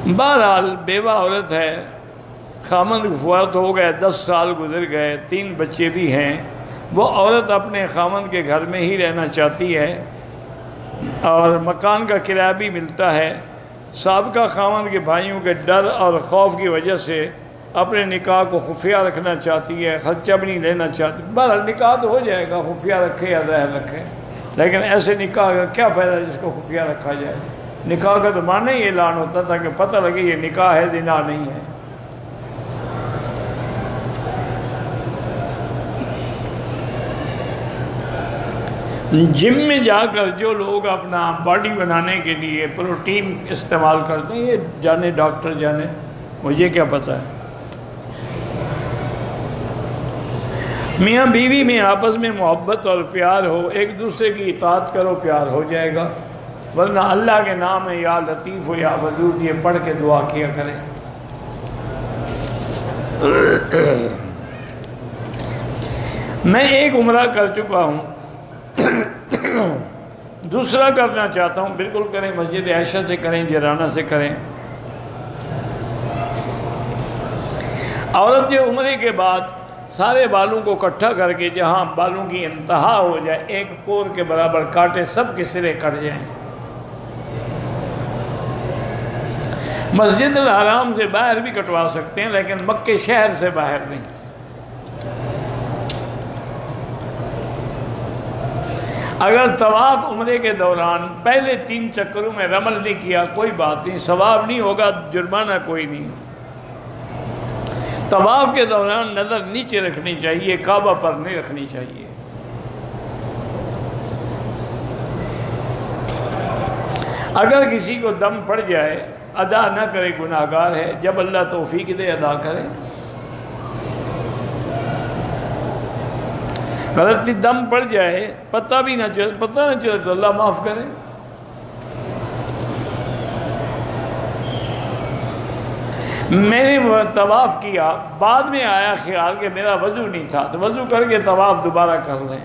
بہرحال بیوہ عورت ہے، خامند فوت ہو گئے، 10 سال گزر گئے، 3 بچے بھی ہیں، وہ عورت اپنے خامند کے گھر میں ہی رہنا چاہتی ہے اور مکان کا کرایہ بھی ملتا ہے۔ سابقہ خامند کے بھائیوں کے ڈر اور خوف کی وجہ سے اپنے نکاح کو خفیہ رکھنا چاہتی ہے، خرچہ بھی نہیں لینا چاہتی۔ بہرحال نکاح تو ہو جائے گا، خفیہ رکھے یا ظاہر رکھے، لیکن ایسے نکاح کا کیا فائدہ جس کو خفیہ رکھا جائے؟ نکاح کا تو معنی ہی اعلان ہوتا تھا کہ پتہ لگے یہ نکاح ہے، زنا نہیں ہے۔ جم میں جا کر جو لوگ اپنا باڈی بنانے کے لیے پروٹین استعمال کرتے ہیں، یہ جانے ڈاکٹر جانے، مجھے کیا پتہ ہے۔ میاں بیوی میں آپس میں محبت اور پیار ہو، ایک دوسرے کی اطاعت کرو، پیار ہو جائے گا، ورنہ اللہ کے نام ہے یا لطیف ہو یا ودود یہ پڑھ کے دعا کیا کریں۔ میں ایک عمرہ کر چکا ہوں، دوسرا کرنا چاہتا ہوں، بالکل کریں، مسجد عائشہ سے کریں، جیرانہ سے کریں۔ عورت جو عمرے کے بعد سارے بالوں کو اکٹھا کر کے جہاں بالوں کی انتہا ہو جائے، ایک پور کے برابر کاٹے، سب کے سرے کٹ جائیں، مسجد الحرام سے باہر بھی کٹوا سکتے ہیں لیکن مکے شہر سے باہر نہیں۔ اگر طواف عمرے کے دوران پہلے 3 چکروں میں رمل نہیں کیا، کوئی بات نہیں، ثواب نہیں ہوگا، جرمانہ کوئی نہیں۔ طواف کے دوران نظر نیچے رکھنی چاہیے، کعبہ پر نہیں رکھنی چاہیے۔ اگر کسی کو دم پڑ جائے، ادا نہ کرے، گناہگار ہے، جب اللہ توفیق دے ادا کرے۔ غلطی دم پڑ جائے، پتہ بھی نہ چلے تو اللہ معاف کرے۔ میں نے وہ طواف کیا، بعد میں آیا خیال کہ میرا وضو نہیں تھا، تو وضو کر کے طواف دوبارہ کر لیں۔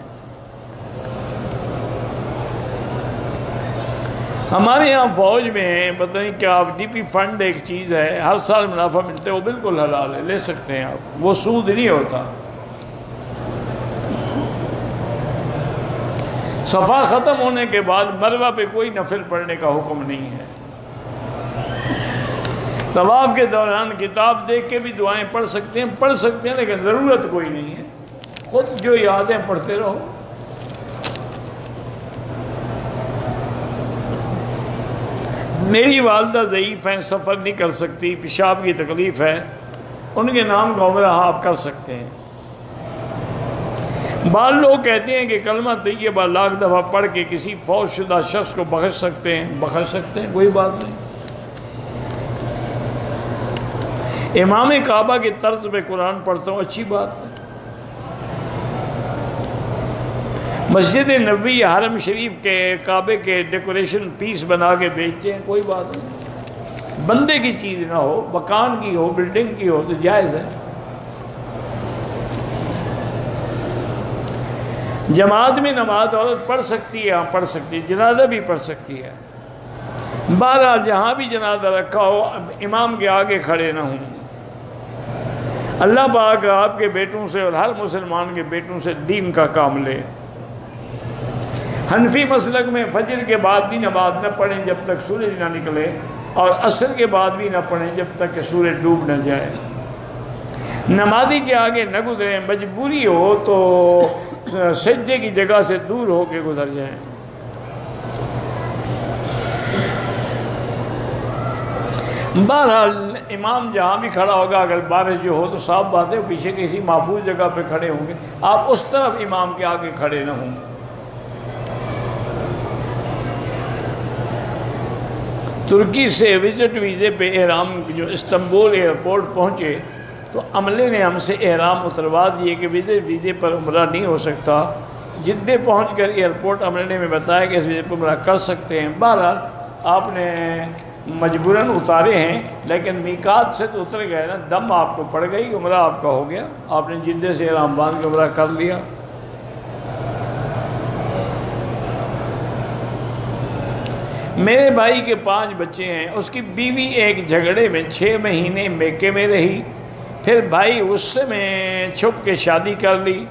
ہمارے یہاں فوج میں ہیں، پتہ نہیں کیا ڈی پی فنڈ ایک چیز ہے، ہر سال منافع ملتا ہے، وہ بالکل حلال ہے، لے سکتے ہیں آپ، وہ سود نہیں ہوتا۔ صفا ختم ہونے کے بعد مروہ پہ کوئی نفل پڑھنے کا حکم نہیں ہے۔ طواف کے دوران کتاب دیکھ کے بھی دعائیں پڑھ سکتے ہیں لیکن ضرورت کوئی نہیں ہے، خود جو یادیں پڑھتے رہو۔ میری والدہ ضعیف ہیں، سفر نہیں کر سکتی، پیشاب کی تکلیف ہے، ان کے نام کا عمرہ آپ کر سکتے ہیں۔ بعض لوگ کہتے ہیں کہ کلمہ طیبہ 1,00,000 دفعہ پڑھ کے کسی فوت شدہ شخص کو بخش سکتے ہیں، کوئی بات نہیں۔ امام کعبہ کے طرز پہ قرآن پڑھتا ہوں، اچھی بات ہے۔ مسجد نبوی حرم شریف کے کعبے کے ڈیکوریشن پیس بنا کے بیچتے ہیں، کوئی بات نہیں، بندے کی چیز نہ ہو، مکان کی ہو، بلڈنگ کی ہو تو جائز ہے۔ جماعت میں نماز عورت پڑھ سکتی ہے، ہاں پڑھ سکتی ہے، جنازہ بھی پڑھ سکتی ہے۔ بہرحال جہاں بھی جنازہ رکھا ہو امام کے آگے کھڑے نہ ہوں۔ اللہ پاک آپ کے بیٹوں سے اور ہر مسلمان کے بیٹوں سے دین کا کام لے۔ حنفی مسلک میں فجر کے بعد بھی نماز نہ پڑھیں جب تک سورج نہ نکلے، اور عصر کے بعد بھی نہ پڑھیں جب تک کہ سورج ڈوب نہ جائے۔ نمازی کے آگے نہ گزریں، مجبوری ہو تو سجدے کی جگہ سے دور ہو کے گزر جائیں۔ بہرحال امام جہاں بھی کھڑا ہوگا، اگر بارش جو ہو تو صاف بات ہے پیچھے کسی محفوظ جگہ پہ کھڑے ہوں گے، آپ اس طرف امام کے آگے کھڑے نہ ہوں۔ ترکی سے وزٹ ویزے پہ احرام جو استنبول ایئرپورٹ پہنچے تو عملے نے ہم سے احرام اتروا دیے کہ وزٹ ویزے پر عمرہ نہیں ہو سکتا۔ جدہ پہنچ کر ایئرپورٹ عملے نے بتایا کہ اس ویزے پر عمرہ کر سکتے ہیں۔ بہرحال آپ نے مجبوراً اتارے ہیں، لیکن میقات سے تو اتر گئے نا، دم آپ کو پڑ گئی، عمرہ آپ کا ہو گیا، آپ نے جدہ سے احرام باندھ کے عمرہ کر لیا۔ میرے بھائی کے 5 بچے ہیں، اس کی بیوی ایک جھگڑے میں 6 مہینے میکے میں رہی، پھر بھائی اس سے میں چھپ کے شادی کر لی۔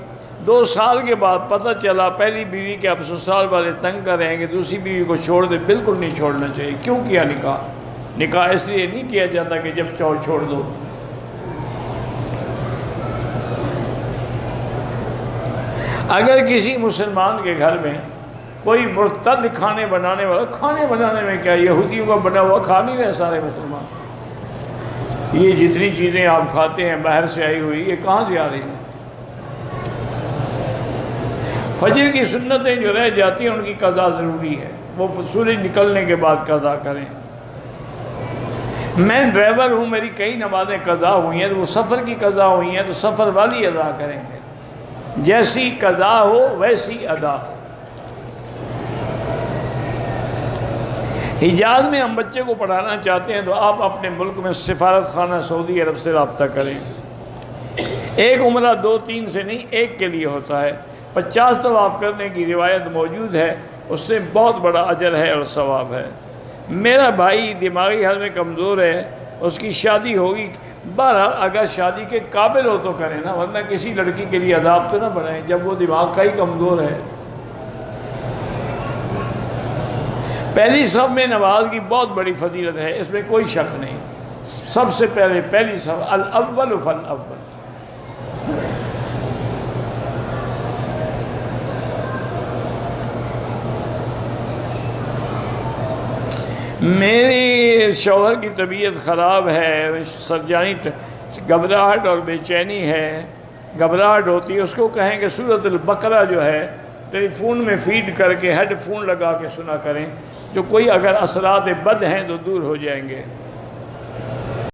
2 سال کے بعد پتہ چلا پہلی بیوی کے اب سسرال والے تنگ کر رہے ہیں کہ دوسری بیوی کو چھوڑ دے۔ بالکل نہیں چھوڑنا چاہیے۔ کیوں کیا نکاح؟ نکاح اس لیے نہیں کیا جاتا کہ جب چاہو چھوڑ دو۔ اگر کسی مسلمان کے گھر میں کوئی مرتد کھانے بنانے والا، کھانے بنانے میں کیا، یہودیوں کا بنا ہوا کھا نہیں رہے سارے مسلمان؟ یہ جتنی چیزیں آپ کھاتے ہیں باہر سے آئی ہوئی، یہ کہاں سے آ رہی ہیں؟ فجر کی سنتیں جو رہ جاتی ہیں ان کی قضا ضروری ہے، وہ سورج نکلنے کے بعد قضا کریں۔ میں ڈرائیور ہوں، میری کئی نمازیں قضا ہوئی ہیں، تو وہ سفر کی قضا ہوئی ہیں تو سفر والی ادا کریں گے۔ جیسی قضا ہو ویسی ادا۔ حجاز میں ہم بچے کو پڑھانا چاہتے ہیں تو آپ اپنے ملک میں سفارت خانہ سعودی عرب سے رابطہ کریں۔ ایک عمرہ 2-3 سے نہیں، ایک کے لیے ہوتا ہے۔ 50 طواف کرنے کی روایت موجود ہے، اس سے بہت بڑا اجر ہے اور ثواب ہے۔ میرا بھائی دماغی حال میں کمزور ہے، اس کی شادی ہوگی، بہرحال اگر شادی کے قابل ہو تو کریں نا، ورنہ کسی لڑکی کے لیے عذاب تو نہ بنائیں جب وہ دماغ کا ہی کمزور ہے۔ پہلی صف میں نماز کی بہت بڑی فضیلت ہے، اس میں کوئی شک نہیں۔ سب سے پہلے پہلی صف، الاول فالاول۔ میری شوہر کی طبیعت خراب ہے، سرجانی گھبراہٹ اور بے چینی ہے، گھبراہٹ ہوتی ہے، اس کو کہیں کہ سورۃ البقرہ جو ہے ٹیلی فون میں فیڈ کر کے ہیڈ فون لگا کے سنا کریں، جو کوئی اگر اثرات بد ہیں تو دور ہو جائیں گے۔